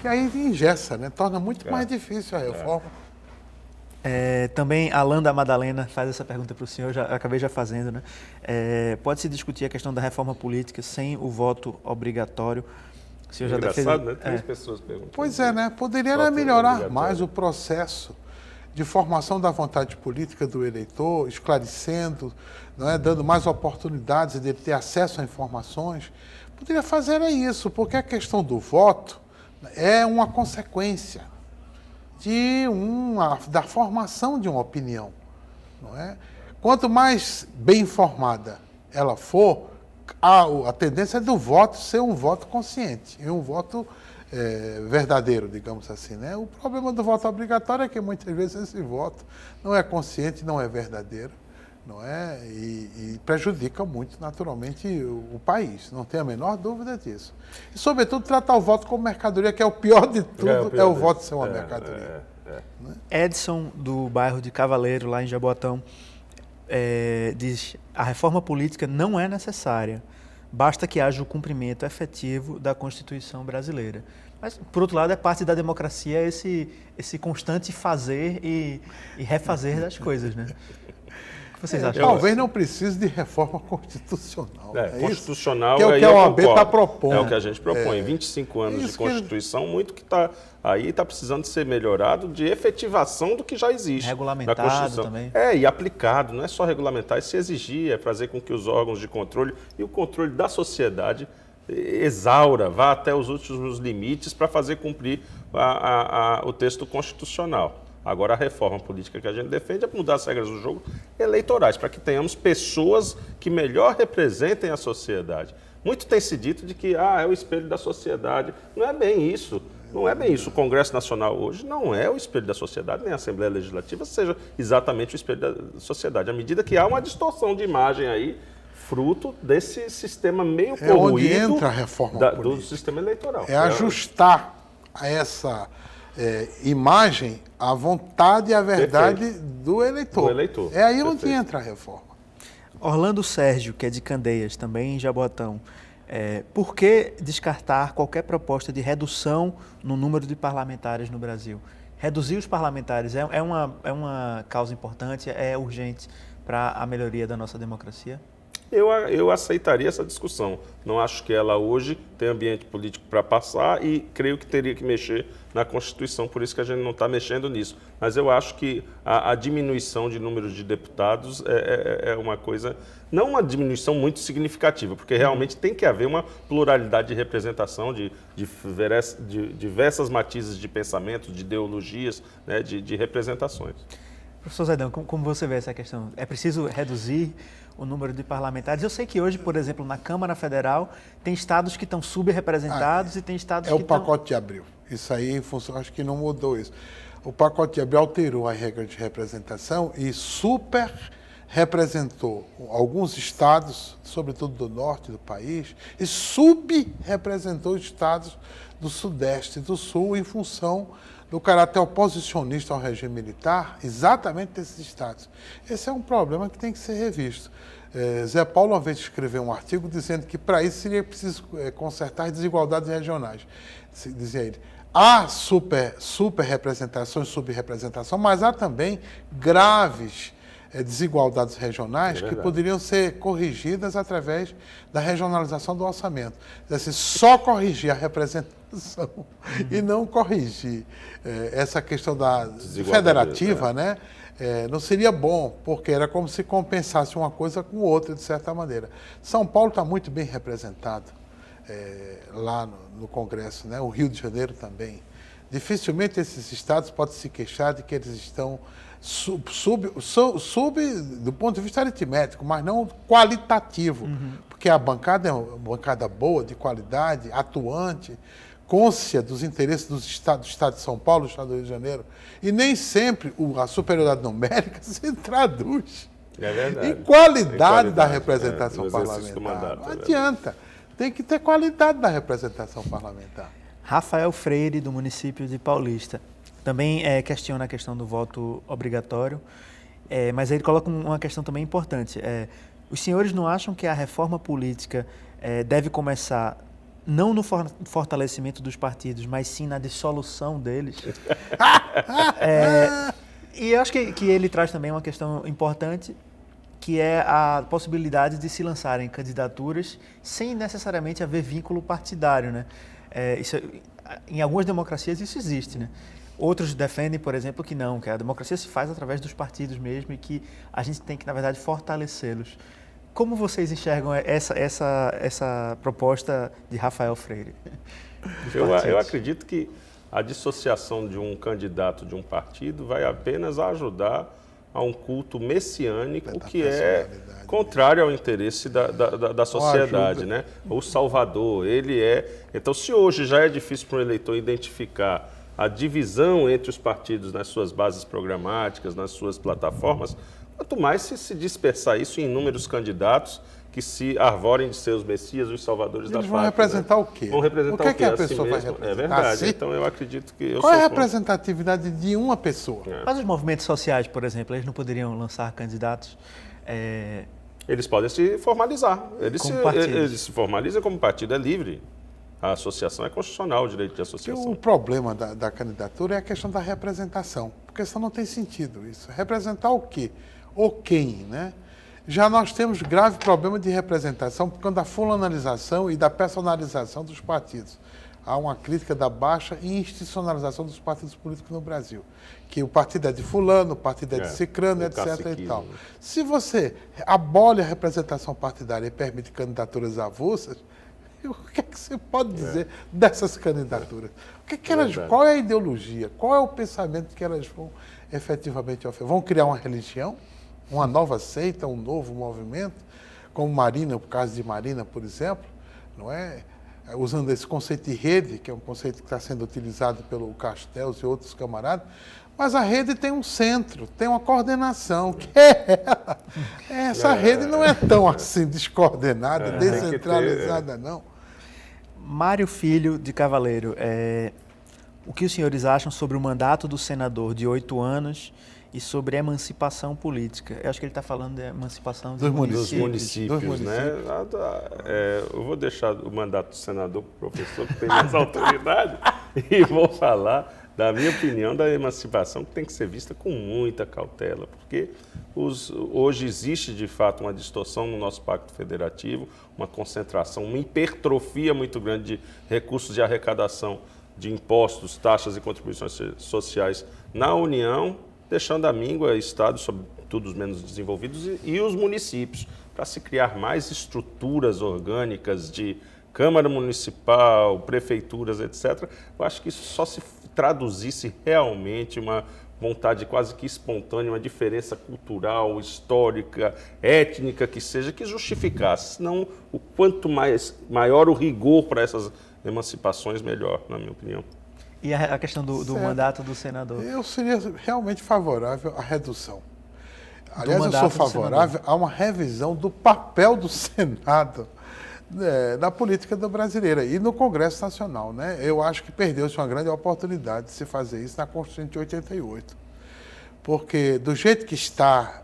Que aí engessa, né? Torna muito mais difícil a reforma.
Também Alain da Madalena faz essa pergunta para o senhor, acabei já fazendo, né? Pode-se discutir a questão da reforma política sem o voto obrigatório? O senhor já
engraçado, né? 3 pessoas perguntam.
Pois é, né? Poderia melhorar mais o processo de formação da vontade política do eleitor, esclarecendo, não é? Dando mais oportunidades de ele ter acesso a informações. Poderia fazer isso, porque a questão do voto é uma consequência da formação de uma opinião, não é? Quanto mais bem informada ela for, a tendência é do voto ser um voto consciente e um voto verdadeiro, digamos assim, né? O problema do voto obrigatório é que muitas vezes esse voto não é consciente, não é verdadeiro, não é? E prejudica muito, naturalmente, o país, não tem a menor dúvida disso. E, sobretudo, tratar o voto como mercadoria, que é o pior de tudo, o voto ser uma mercadoria.
Edson, do bairro de Cavaleiro, lá em Jaboatão, diz: a reforma política não é necessária, basta que haja o cumprimento efetivo da Constituição brasileira. Mas, por outro lado, é parte da democracia esse constante fazer e refazer das coisas, né? O que vocês acham?
Talvez não precise de reforma constitucional.
Constitucional,
que é o que a OAB está propondo.
É o que a gente propõe. 25 anos de Constituição, muito que está aí está precisando ser melhorado de efetivação do que já existe.
Regulamentado
na Constituição.
Também.
E aplicado, não é só regulamentar, é se exigir, é fazer com que os órgãos de controle e o controle da sociedade exaura, vá até os últimos limites para fazer cumprir o texto constitucional. Agora, a reforma política que a gente defende é mudar as regras do jogo eleitorais, para que tenhamos pessoas que melhor representem a sociedade. Muito tem se dito de que é o espelho da sociedade. Não é bem isso. Não é bem isso. O Congresso Nacional hoje não é o espelho da sociedade, nem a Assembleia Legislativa seja exatamente o espelho da sociedade. À medida que há uma distorção de imagem aí, fruto desse sistema meio poluído
onde entra a reforma
do sistema eleitoral.
É ajustar a essa imagem à vontade e à verdade do eleitor. É aí onde entra a reforma.
Orlando Sérgio, que é de Candeias, também em Jaboatão. Por que descartar qualquer proposta de redução no número de parlamentares no Brasil? Reduzir os parlamentares é uma causa importante, é urgente para a melhoria da nossa democracia?
Eu aceitaria essa discussão. Não acho que ela hoje tem ambiente político para passar e creio que teria que mexer na Constituição, por isso que a gente não está mexendo nisso. Mas eu acho que a diminuição de número de deputados é uma coisa, não uma diminuição muito significativa, porque realmente tem que haver uma pluralidade de representação de diversas matizes de pensamento, de ideologias, né, de representações.
Professor Zedão, como você vê essa questão? É preciso reduzir o número de parlamentares? Eu sei que hoje, por exemplo, na Câmara Federal, tem estados que estão subrepresentados e tem estados que estão...
É o pacote de abril. Isso aí, acho que não mudou isso. O pacote de abril alterou a regra de representação e representou alguns estados, sobretudo do norte do país, e subrepresentou estados do sudeste e do sul em função do caráter oposicionista ao regime militar, exatamente desses estados. Esse é um problema que tem que ser revisto. Zé Paulo uma vez escreveu um artigo dizendo que para isso seria preciso consertar as desigualdades regionais. Dizia ele, há superrepresentação e subrepresentação, mas há também graves desigualdades regionais que poderiam ser corrigidas através da regionalização do orçamento. Assim, só corrigir a representação e não corrigir essa questão da federativa, né? Não seria bom, porque era como se compensasse uma coisa com outra, de certa maneira. São Paulo está muito bem representado lá no Congresso, né? O Rio de Janeiro também. Dificilmente esses estados podem se queixar de que eles estão sub do ponto de vista aritmético, mas não qualitativo, porque a bancada é uma bancada boa, de qualidade, atuante, cônscia dos interesses do Estado de São Paulo, do Estado do Rio de Janeiro, e nem sempre a superioridade numérica se traduz em qualidade da representação parlamentar. Não adianta, tem que ter qualidade da representação parlamentar.
Rafael Freire, do município de Paulista, também questiona a questão do voto obrigatório, mas ele coloca uma questão também importante. Os senhores não acham que a reforma política deve começar não no fortalecimento dos partidos, mas sim na dissolução deles? E eu acho que ele traz também uma questão importante, que é a possibilidade de se lançarem candidaturas sem necessariamente haver vínculo partidário, né? Em algumas democracias isso existe, né? Outros defendem, por exemplo, que não, que a democracia se faz através dos partidos mesmo e que a gente tem que, na verdade, fortalecê-los. Como vocês enxergam essa proposta de Rafael Freire?
Eu acredito que a dissociação de um candidato de um partido vai apenas ajudar a um culto messiânico que é contrário ao interesse da sociedade, né? O Salvador, ele é... Então, se hoje já é difícil para um eleitor identificar a divisão entre os partidos nas suas bases programáticas, nas suas plataformas, quanto mais se dispersar isso em inúmeros candidatos que se arvorem de ser os messias, os salvadores da pátria.
Eles vão representar o quê?
Vão representar o
que
quê?
a pessoa vai representar?
É verdade. Então, eu acredito que...
Qual é a representatividade de uma pessoa?
Mas os movimentos sociais, por exemplo, eles não poderiam lançar candidatos?
Eles podem se formalizar. Eles se formalizam como partido, é livre. A associação é constitucional, o direito de associação.
O problema da candidatura é a questão da representação, porque senão não tem sentido isso. Representar o quê? Ou quem, né? Já nós temos grave problema de representação por causa da fulanalização e da personalização dos partidos. Há uma crítica da baixa institucionalização dos partidos políticos no Brasil. Que o partido é de fulano, o partido é de cicrano, etc. e tal. Se você abole a representação partidária e permite candidaturas avulsas, o que é que você pode dizer dessas candidaturas? Qual é a ideologia? Qual é o pensamento que elas vão efetivamente oferecer? Vão criar uma religião? Uma nova seita, um novo movimento? Como Marina, o caso de Marina, por exemplo, não é? Usando esse conceito de rede, que é um conceito que está sendo utilizado pelo Castells e outros camaradas, mas a rede tem um centro, tem uma coordenação, que é ela. Essa rede não é tão assim descoordenada, descentralizada, não.
Mário Filho de Cavaleiro, o que os senhores acham sobre o mandato do senador de 8 anos e sobre a emancipação política? Eu acho que ele está falando de emancipação dos
municípios, né? Eu vou deixar o mandato do senador para o professor, que tem mais autoridade, e vou falar da minha opinião da emancipação, que tem que ser vista com muita cautela, porque hoje existe, de fato, uma distorção no nosso pacto federativo, uma concentração, uma hipertrofia muito grande de recursos de arrecadação de impostos, taxas e contribuições sociais na União, deixando à míngua estados, sobretudo os menos desenvolvidos, e os municípios, para se criar mais estruturas orgânicas de Câmara Municipal, prefeituras, etc. Eu acho que isso só se traduzisse realmente uma vontade quase que espontânea, uma diferença cultural, histórica, étnica que seja, que justificasse. Senão, o quanto maior o rigor para essas emancipações, melhor, na minha opinião.
E a questão do mandato do senador?
Eu seria realmente favorável à redução. Aliás, eu
mandato
sou
do
favorável a uma revisão do papel do Senado na política brasileira e no Congresso Nacional, né? Eu acho que perdeu-se uma grande oportunidade de se fazer isso na Constituição de 88. Porque, do jeito que está,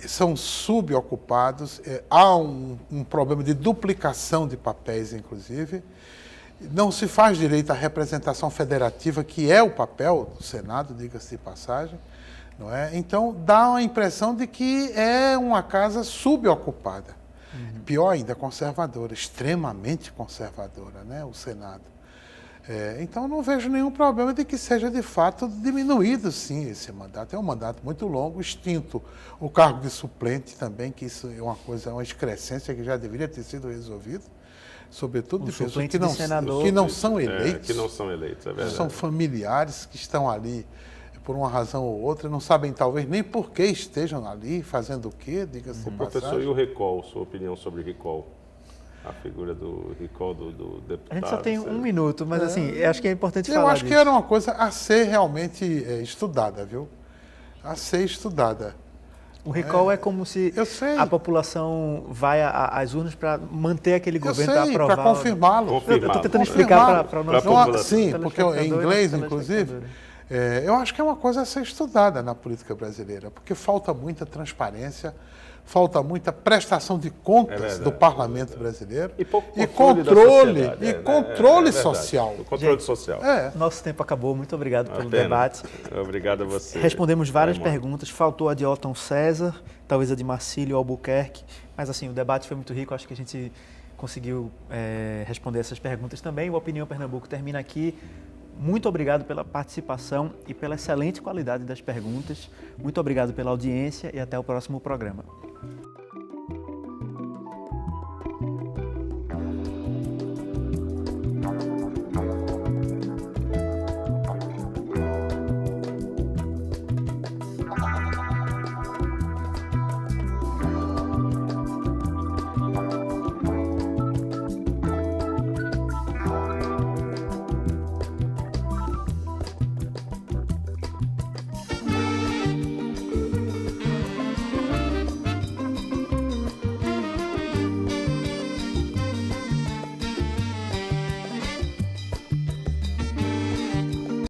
são subocupados, há um problema de duplicação de papéis, inclusive. Não se faz direito à representação federativa, que é o papel do Senado, diga-se de passagem. Não é? Então, dá uma impressão de que é uma casa subocupada. Pior ainda, conservadora, extremamente conservadora, né? O Senado. Então, não vejo nenhum problema de que seja, de fato, diminuído, sim, esse mandato. É um mandato muito longo, extinto o cargo de suplente também, que isso é uma excrescência que já deveria ter sido resolvido, sobretudo de pessoas que não são eleitos.
Que não são eleitos, é verdade.
São familiares que estão ali por uma razão ou outra, não sabem talvez nem por que estejam ali, fazendo o quê, diga-se de passagem.
Professor, e o recall, sua opinião sobre recall? A figura do recall do deputado.
A gente só tem um minuto, mas assim, eu acho que é importante falar
Eu acho
disso.
que era uma coisa a ser realmente estudada, viu? A ser estudada.
O recall é como se a população vai às urnas para manter aquele governo, para aprovar.
Para confirmá-lo.
Eu estou tentando explicar para o nosso
Sim, porque em inglês, inclusive, eu acho que é uma coisa a ser estudada na política brasileira, porque falta muita transparência, falta muita prestação de contas do parlamento brasileiro
e
controle social.
O controle social.
Nosso tempo acabou, muito obrigado pelo debate.
Obrigado a você.
Respondemos várias perguntas, faltou a de Otton César, talvez a de Marcílio Albuquerque, mas assim, o debate foi muito rico, acho que a gente conseguiu responder essas perguntas também. O Opinião Pernambuco termina aqui. Muito obrigado pela participação e pela excelente qualidade das perguntas. Muito obrigado pela audiência e até o próximo programa.